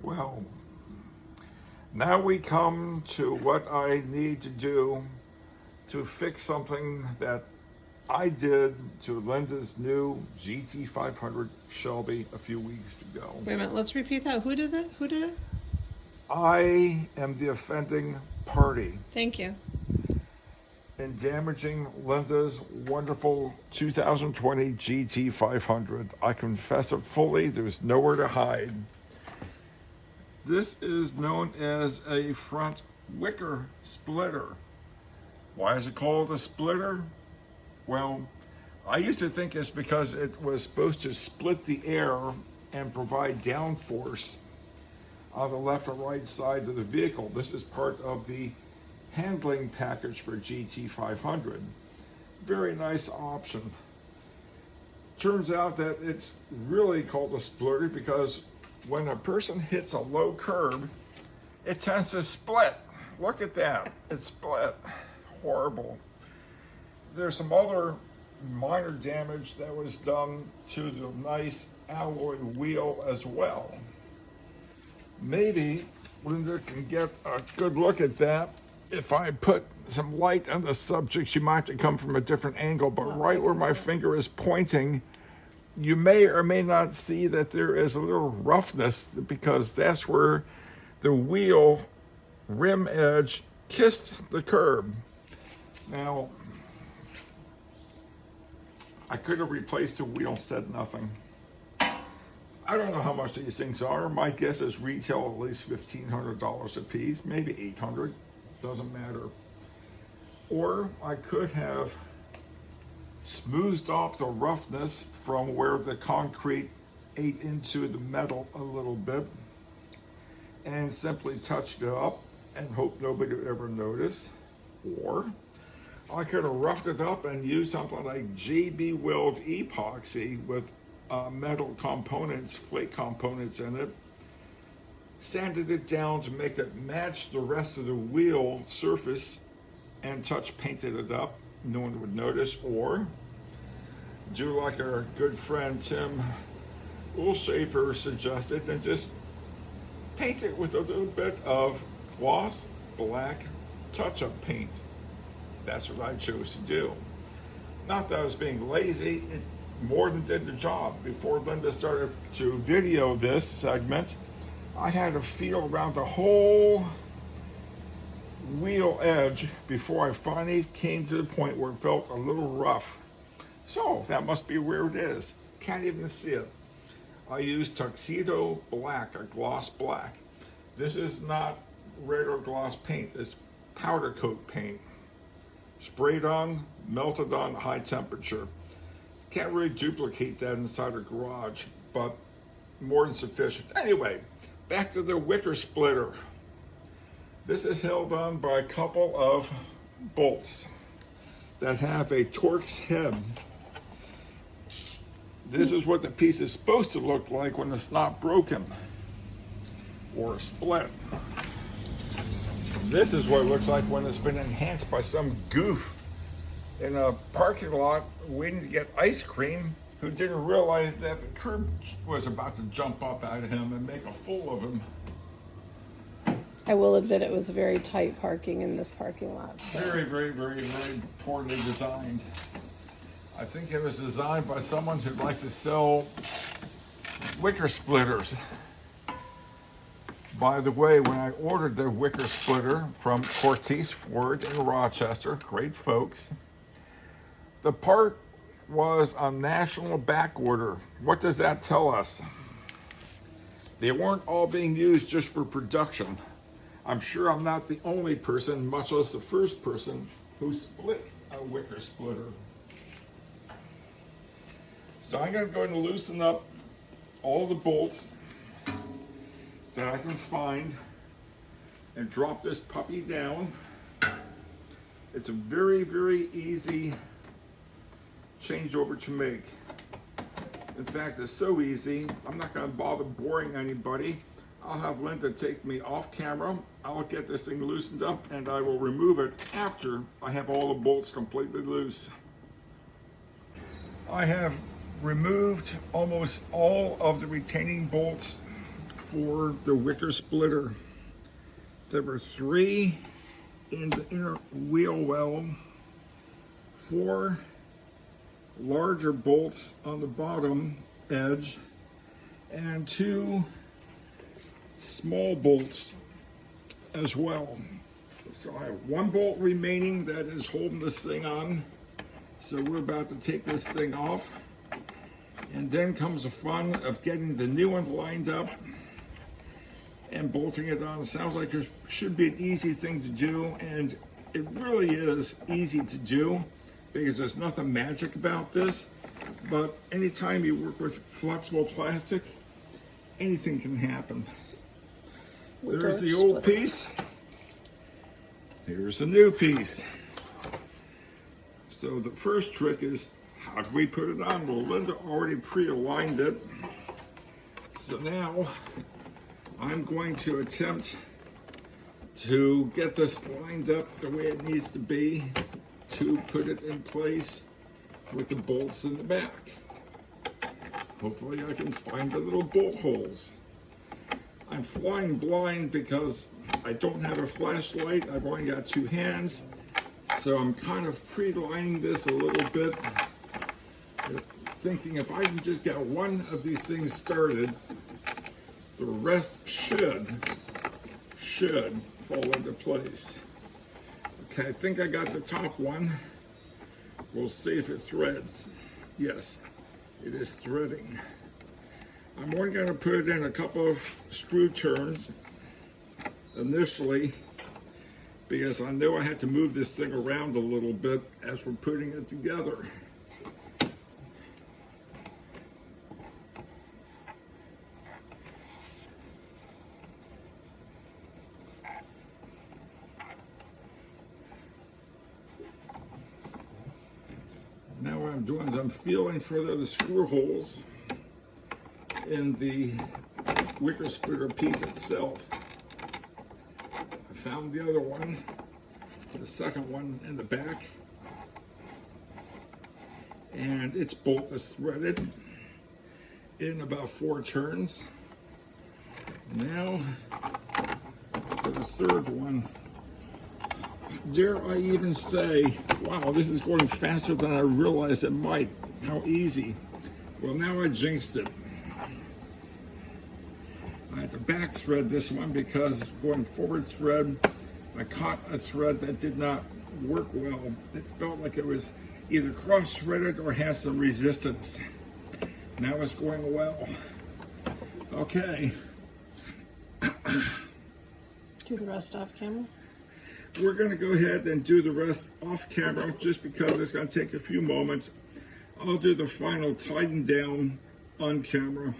Well, now we come to what I need to do to fix something that I did to Linda's new GT500 Shelby a few weeks ago. Wait a minute, let's repeat that. Who did that? Who did it? I am the offending party Thank you. in damaging Linda's wonderful 2020 GT500. I confess it fully, there's nowhere to hide. This is known as a front wicker splitter. Why is it called a splitter? Well, I used to think it's because it was supposed to split the air and provide downforce on the left or right side of the vehicle. This is part of the handling package for GT500. Very nice option. Turns out that it's really called a splitter because when a person hits a low curb, it tends to split. Look at that, it split. Horrible. There's some other minor damage that was done to the nice alloy wheel as well. Maybe Linda can get a good look at that. If I put some light on the subject, she might have to come from a different angle, but right where my finger is pointing, you may or may not see that there is a little roughness because that's where the wheel rim edge kissed the curb. Now, I could have replaced the wheel, said nothing. I don't know how much these things are. My guess is retail at least $1,500 a piece, maybe $800, doesn't matter. Or I could have smoothed off the roughness from where the concrete ate into the metal a little bit and simply touched it up and hope nobody would ever notice. Or I could have roughed it up and used something like JB Weld epoxy with metal components, flake components in it, sanded it down to make it match the rest of the wheel surface and touch painted it up. No one would notice. Or do like our good friend Tim Ulshafer suggested and just paint it with a little bit of gloss black touch-up paint. That's what I chose to do. Not that I was being lazy, it more than did the job. Before Linda started to video this segment, I had to feel around the whole wheel edge before I finally came to the point where it felt a little rough. So that must be where it is. Can't even see it. I used Tuxedo Black, a gloss black. This is not regular gloss paint, it's powder coat paint. Sprayed on, melted on high temperature. Can't really duplicate that inside a garage, but more than sufficient. Anyway, back to the wicker splitter. This is held on by a couple of bolts that have a Torx head. This is what the piece is supposed to look like when it's not broken or split. This is what it looks like when it's been enhanced by some goof in a parking lot waiting to get ice cream who didn't realize that the curb was about to jump up at him and make a fool of him. I will admit it was very tight parking in this parking lot. So. Very, very, very, very poorly designed. I think it was designed by someone who likes to sell wicker splitters. By the way, when I ordered the wicker splitter from Cortese Ford in Rochester, great folks, the part was on national back order. What does that tell us? They weren't all being used just for production. I'm sure I'm not the only person, much less the first person, who split a wicker splitter. So I'm going to go and loosen up all the bolts that I can find and drop this puppy down. It's a very, very easy changeover to make. In fact, it's so easy, I'm not going to bother boring anybody. I'll have Linda take me off camera. I'll get this thing loosened up and I will remove it after I have all the bolts completely loose. I have removed almost all of the retaining bolts for the wicker splitter. There were 3 in the inner wheel well, 4 larger bolts on the bottom edge, and 2 small bolts as well. So I have 1 bolt remaining that is holding this thing on. So we're about to take this thing off. And then comes the fun of getting the new one lined up and bolting it on. Sounds like it should be an easy thing to do, and it really is easy to do because there's nothing magic about this. But anytime you work with flexible plastic, anything can happen. There's the old piece. Here's the new piece. So the first trick is, how do we put it on? Well, Linda already pre-aligned it. So now I'm going to attempt to get this lined up the way it needs to be to put it in place with the bolts in the back. Hopefully I can find the little bolt holes. I'm flying blind because I don't have a flashlight. I've only got 2 hands. So I'm kind of pre-lining this a little bit, thinking if I can just get one of these things started, the rest should fall into place. Okay, I think I got the top one. We'll see if it threads. Yes, it is threading. I'm only going to put it in a couple of screw turns initially, because I know I had to move this thing around a little bit as we're putting it together. Now what I'm doing is I'm feeling for the screw holes in the wicker splitter piece itself. I found the other one, the second one in the back, and its bolt is threaded in about 4 turns. Now for the third one. Dare I even say, wow, this is going faster than I realized it might. How easy. Well, now I jinxed it. I had to back thread this one because going forward thread, I caught a thread that did not work well. It felt like it was either cross-threaded or had some resistance. Now it's going well. Okay. Do the rest off camera. We're going to go ahead and do the rest off camera just because it's going to take a few moments. I'll do the final tighten down on camera.